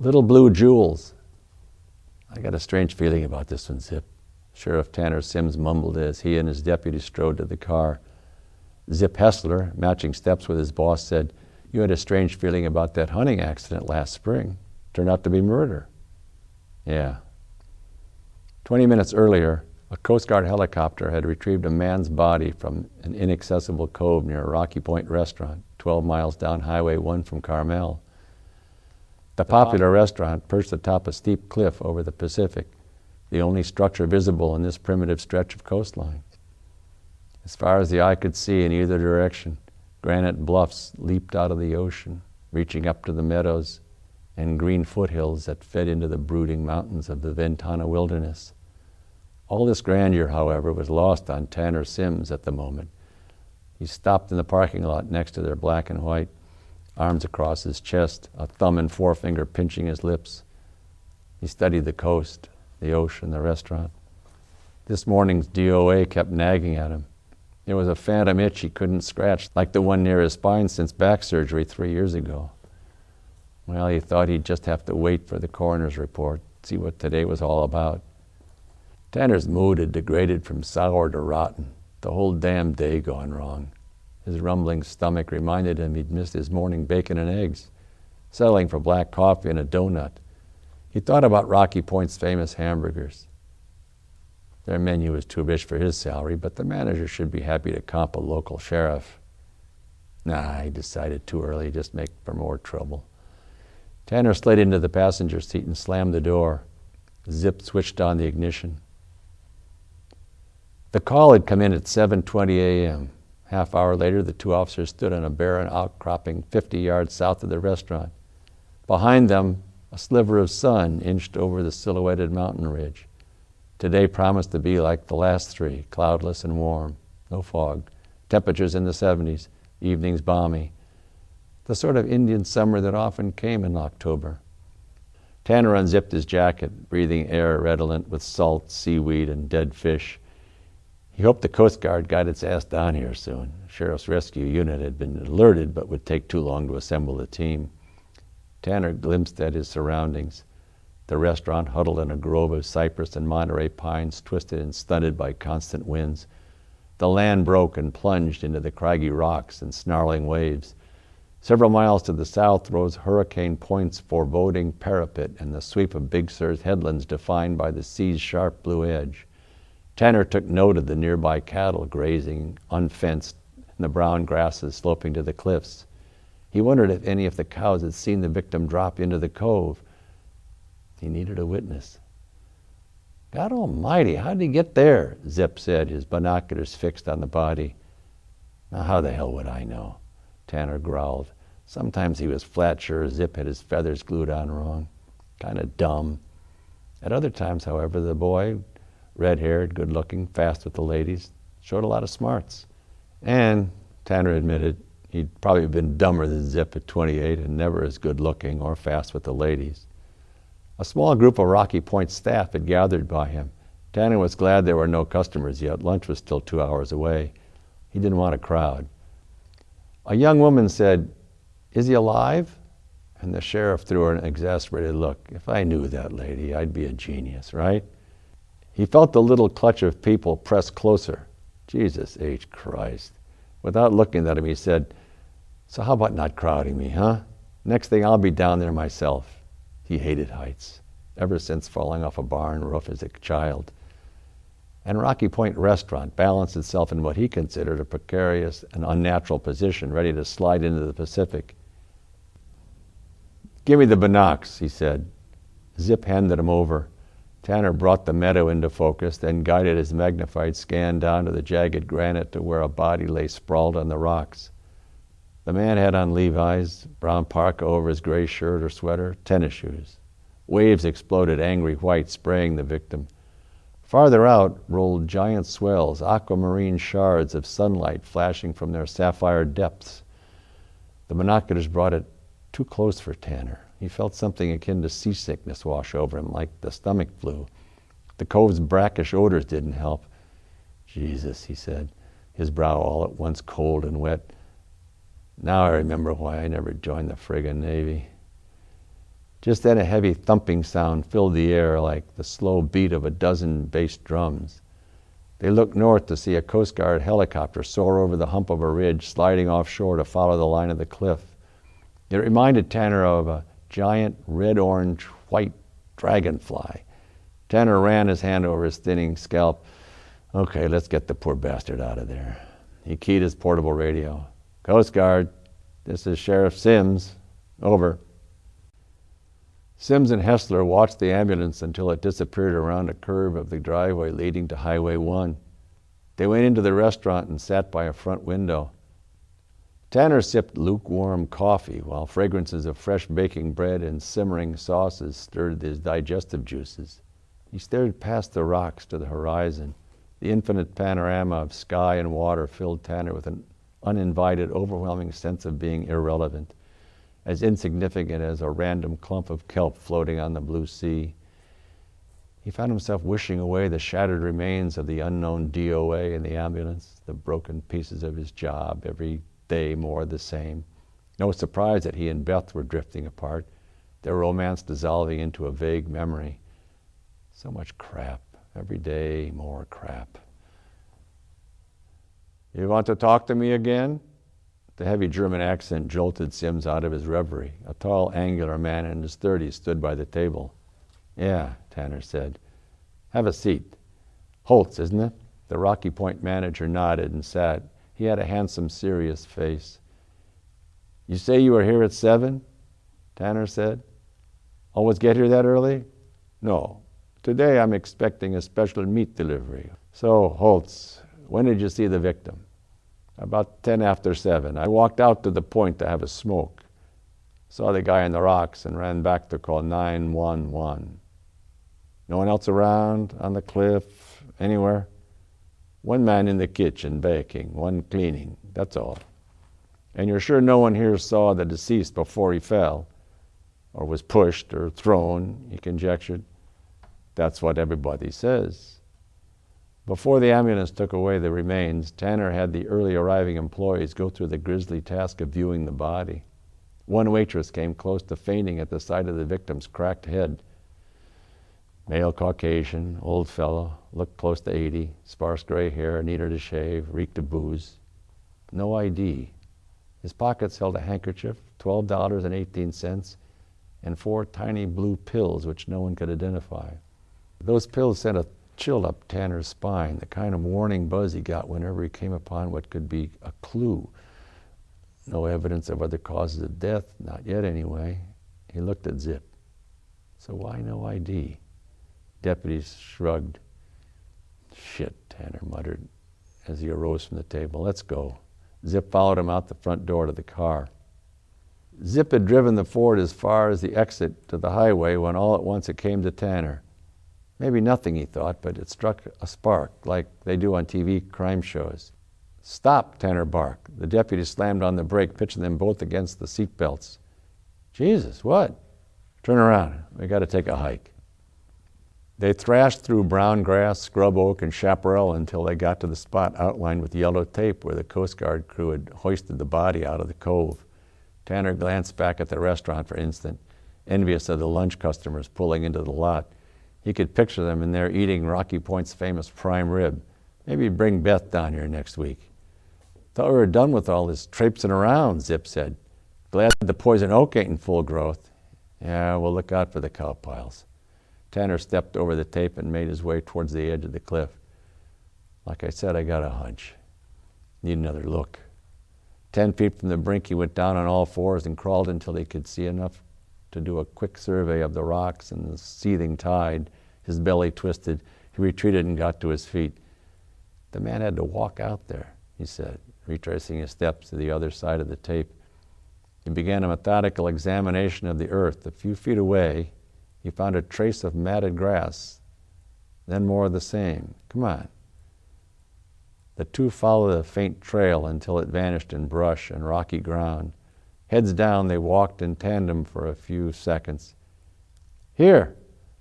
Little blue jewels. I got a strange feeling about this one, Zip. Sheriff Tanner Sims mumbled as he and his deputy strode to the car. Zip Hessler, matching steps with his boss, said, "You had a strange feeling about that hunting accident last spring. Turned out to be murder." Yeah. 20 minutes earlier, a Coast Guard helicopter had retrieved a man's body from an inaccessible cove near a Rocky Point restaurant, 12 miles down Highway 1 from Carmel. The popular restaurant perched atop a steep cliff over the Pacific, the only structure visible in this primitive stretch of coastline. As far as the eye could see in either direction, granite bluffs leaped out of the ocean, reaching up to the meadows and green foothills that fed into the brooding mountains of the Ventana wilderness. All this grandeur, however, was lost on Tanner Sims at the moment. He stopped in the parking lot next to their black and white, arms across his chest, a thumb and forefinger pinching his lips. He studied the coast, the ocean, the restaurant. This morning's DOA kept nagging at him. There was a phantom itch he couldn't scratch, like the one near his spine since back surgery 3 years ago. Well, he thought he'd just have to wait for the coroner's report, see what today was all about. Tanner's mood had degraded from sour to rotten, the whole damn day gone wrong. His rumbling stomach reminded him he'd missed his morning bacon and eggs, settling for black coffee and a donut. He thought about Rocky Point's famous hamburgers. Their menu was too rich for his salary, but the manager should be happy to comp a local sheriff. Nah, he decided too early, just make for more trouble. Tanner slid into the passenger seat and slammed the door. Zip switched on the ignition. The call had come in at 7:20 a.m. Half hour later, the two officers stood on a barren outcropping 50 yards south of the restaurant. Behind them, a sliver of sun inched over the silhouetted mountain ridge. Today promised to be like the last three, cloudless and warm, no fog, temperatures in the 70s, evenings balmy. The sort of Indian summer that often came in October. Tanner unzipped his jacket, breathing air redolent with salt, seaweed, and dead fish. He hoped the Coast Guard got its ass down here soon. The Sheriff's Rescue Unit had been alerted, but would take too long to assemble the team. Tanner glimpsed at his surroundings. The restaurant huddled in a grove of cypress and Monterey pines, twisted and stunted by constant winds. The land broke and plunged into the craggy rocks and snarling waves. Several miles to the south rose Hurricane Point's foreboding parapet and the sweep of Big Sur's headlands defined by the sea's sharp blue edge. Tanner took note of the nearby cattle grazing, unfenced, and the brown grasses sloping to the cliffs. He wondered if any of the cows had seen the victim drop into the cove. He needed a witness. "God almighty, how did he get there?" Zip said, his binoculars fixed on the body. "Now, how the hell would I know?" Tanner growled. Sometimes he was flat sure Zip had his feathers glued on wrong. Kind of dumb. At other times, however, the boy, red-haired, good-looking, fast with the ladies, showed a lot of smarts. And, Tanner admitted, he'd probably been dumber than Zip at 28 and never as good-looking or fast with the ladies. A small group of Rocky Point staff had gathered by him. Tanner was glad there were no customers yet. Lunch was still 2 hours away. He didn't want a crowd. A young woman said, "Is he alive?" And the sheriff threw her an exasperated look. "If I knew that lady, I'd be a genius, right?" He felt the little clutch of people press closer. Jesus H. Christ. Without looking at him, he said, "So how about not crowding me, huh? Next thing I'll be down there myself." He hated heights, ever since falling off a barn roof as a child. And Rocky Point Restaurant balanced itself in what he considered a precarious and unnatural position, ready to slide into the Pacific. "Give me the binocs," he said. Zip handed him over. Tanner brought the meadow into focus, then guided his magnified scan down to the jagged granite to where a body lay sprawled on the rocks. The man had on Levi's, brown parka over his gray shirt or sweater, tennis shoes. Waves exploded angry white, spraying the victim. Farther out rolled giant swells, aquamarine shards of sunlight flashing from their sapphire depths. The binoculars brought it too close for Tanner. He felt something akin to seasickness wash over him, like the stomach flu. The cove's brackish odors didn't help. "Jesus," he said, his brow all at once cold and wet. "Now I remember why I never joined the friggin' Navy." Just then a heavy thumping sound filled the air like the slow beat of a dozen bass drums. They looked north to see a Coast Guard helicopter soar over the hump of a ridge, sliding offshore to follow the line of the cliff. It reminded Tanner of a giant red-orange-white dragonfly. Tanner ran his hand over his thinning scalp. Okay, let's get the poor bastard out of there. He keyed his portable radio. Coast Guard, this is Sheriff Sims. Over. Sims and Hessler watched the ambulance until it disappeared around a curve of the driveway leading to Highway 1. They went into the restaurant and sat by a front window. Tanner sipped lukewarm coffee while fragrances of fresh baking bread and simmering sauces stirred his digestive juices. He stared past the rocks to the horizon. The infinite panorama of sky and water filled Tanner with an uninvited, overwhelming sense of being irrelevant, as insignificant as a random clump of kelp floating on the blue sea. He found himself wishing away the shattered remains of the unknown DOA in the ambulance, the broken pieces of his job, every day more the same. No surprise that he and Beth were drifting apart, their romance dissolving into a vague memory. So much crap, every day more crap. You want to talk to me again? The heavy German accent jolted Sims out of his reverie. A tall, angular man in his 30s stood by the table. Yeah, Tanner said. Have a seat. Holtz, isn't it? The Rocky Point manager nodded and sat. He had a handsome, serious face. You say you were here at 7? Tanner said. Always get here that early? No. Today I'm expecting a special meat delivery. So, Holtz, when did you see the victim? About 10 after 7. I walked out to the point to have a smoke. Saw the guy on the rocks and ran back to call 911. No one else around, on the cliff, anywhere? One man in the kitchen baking, one cleaning, that's all. And you're sure no one here saw the deceased before he fell? Or was pushed or thrown, he conjectured. That's what everybody says. Before the ambulance took away the remains, Tanner had the early arriving employees go through the grisly task of viewing the body. One waitress came close to fainting at the sight of the victim's cracked head. Male Caucasian, old fellow, looked close to 80, sparse gray hair, neater to shave, reeked of booze. No ID. His pockets held a handkerchief, $12.18, and 4 tiny blue pills which no one could identify. Those pills sent a chill up Tanner's spine, the kind of warning buzz he got whenever he came upon what could be a clue. No evidence of other causes of death, not yet anyway. He looked at Zip. So why no ID? Deputies shrugged. Shit, Tanner muttered as he arose from the table. Let's go. Zip followed him out the front door to the car. Zip had driven the Ford as far as the exit to the highway when all at once it came to Tanner. Maybe nothing, he thought, but it struck a spark, like they do on TV crime shows. Stop, Tanner barked. The deputy slammed on the brake, pitching them both against the seat belts. Jesus, what? Turn around. We got to take a hike. They thrashed through brown grass, scrub oak, and chaparral until they got to the spot outlined with yellow tape where the Coast Guard crew had hoisted the body out of the cove. Tanner glanced back at the restaurant for an instant, envious of the lunch customers pulling into the lot. He could picture them in there eating Rocky Point's famous prime rib. Maybe bring Beth down here next week. Thought we were done with all this traipsing around, Zip said. Glad the poison oak ain't in full growth. Yeah, we'll look out for the cow piles. Tanner stepped over the tape and made his way towards the edge of the cliff. Like I said, I got a hunch. Need another look. 10 feet from the brink, he went down on all fours and crawled until he could see enough to do a quick survey of the rocks and the seething tide. His belly twisted. He retreated and got to his feet. The man had to walk out there, he said, retracing his steps to the other side of the tape. He began a methodical examination of the earth. A few feet away, he found a trace of matted grass, then more of the same. Come on. The two followed a faint trail until it vanished in brush and rocky ground. Heads down, they walked in tandem for a few seconds. Here,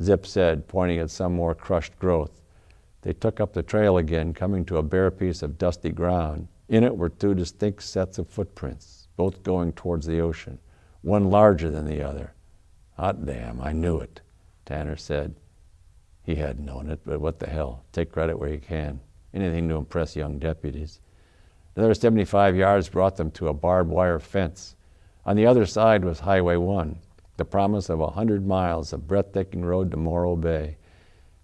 Zip said, pointing at some more crushed growth. They took up the trail again, coming to a bare piece of dusty ground. In it were 2 distinct sets of footprints, both going towards the ocean, one larger than the other. Hot damn, I knew it, Tanner said. He had known it, but what the hell? Take credit where you can. Anything to impress young deputies. Another 75 yards brought them to a barbed wire fence. On the other side was Highway 1, the promise of 100 miles of breathtaking road to Morro Bay.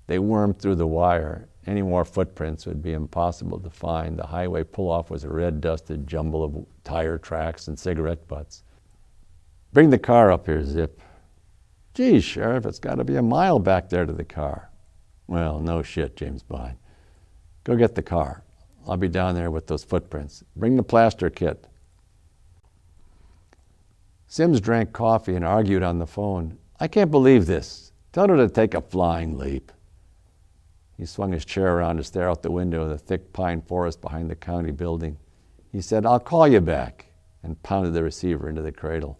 They wormed through the wire. Any more footprints would be impossible to find. The highway pull-off was a red-dusted jumble of tire tracks and cigarette butts. Bring the car up here, Zip. Geez, Sheriff, it's got to be a mile back there to the car. Well, no shit, James Bond. Go get the car. I'll be down there with those footprints. Bring the plaster kit. Sims drank coffee and argued on the phone. I can't believe this. Tell her to take a flying leap. He swung his chair around to stare out the window of the thick pine forest behind the county building. He said, I'll call you back, and pounded the receiver into the cradle.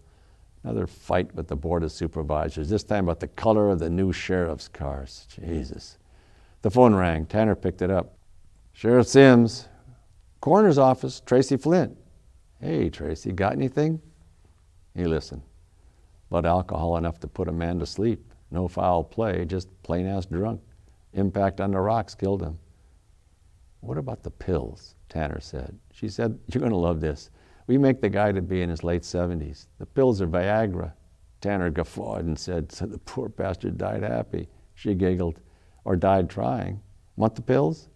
Another fight with the Board of Supervisors, this time about the color of the new sheriff's cars. Jesus. The phone rang. Tanner picked it up. Sheriff Sims. Coroner's office, Tracy Flint. Hey, Tracy, got anything? He listened. Blood alcohol enough to put a man to sleep. No foul play, just plain-ass drunk. Impact on the rocks killed him. What about the pills? Tanner said. She said, you're going to love this. We make the guy to be in his late 70s. The pills are Viagra. Tanner guffawed and said, so the poor bastard died happy. She giggled. Or died trying. Want the pills?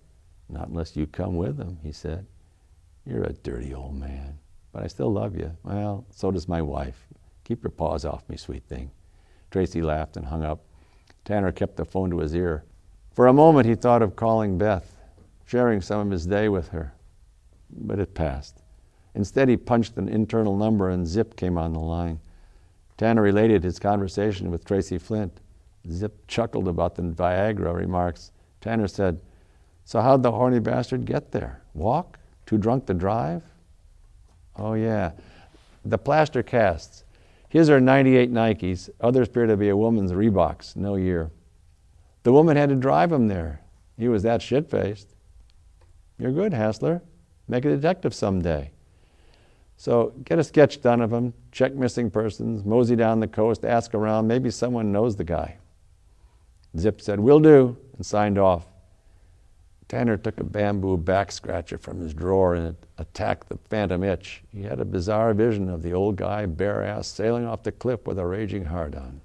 Not unless you come with them, he said. You're a dirty old man. But I still love you. Well, so does my wife. Keep your paws off me, sweet thing. Tracy laughed and hung up. Tanner kept the phone to his ear. For a moment he thought of calling Beth, sharing some of his day with her. But it passed. Instead he punched an internal number and Zip came on the line. Tanner related his conversation with Tracy Flint. Zip chuckled about the Viagra remarks. Tanner said, so how'd the horny bastard get there? Walk? Too drunk to drive? Oh yeah, the plaster casts. His are 98 Nikes, others appear to be a woman's Reeboks, no year. The woman had to drive him there. He was that shit-faced. You're good, Hassler. Make a detective someday. So get a sketch done of him, check missing persons, mosey down the coast, ask around, maybe someone knows the guy. Zip said, will do, and signed off. Tanner took a bamboo back scratcher from his drawer and it attacked the phantom itch. He had a bizarre vision of the old guy, bare-ass, sailing off the cliff with a raging hard-on.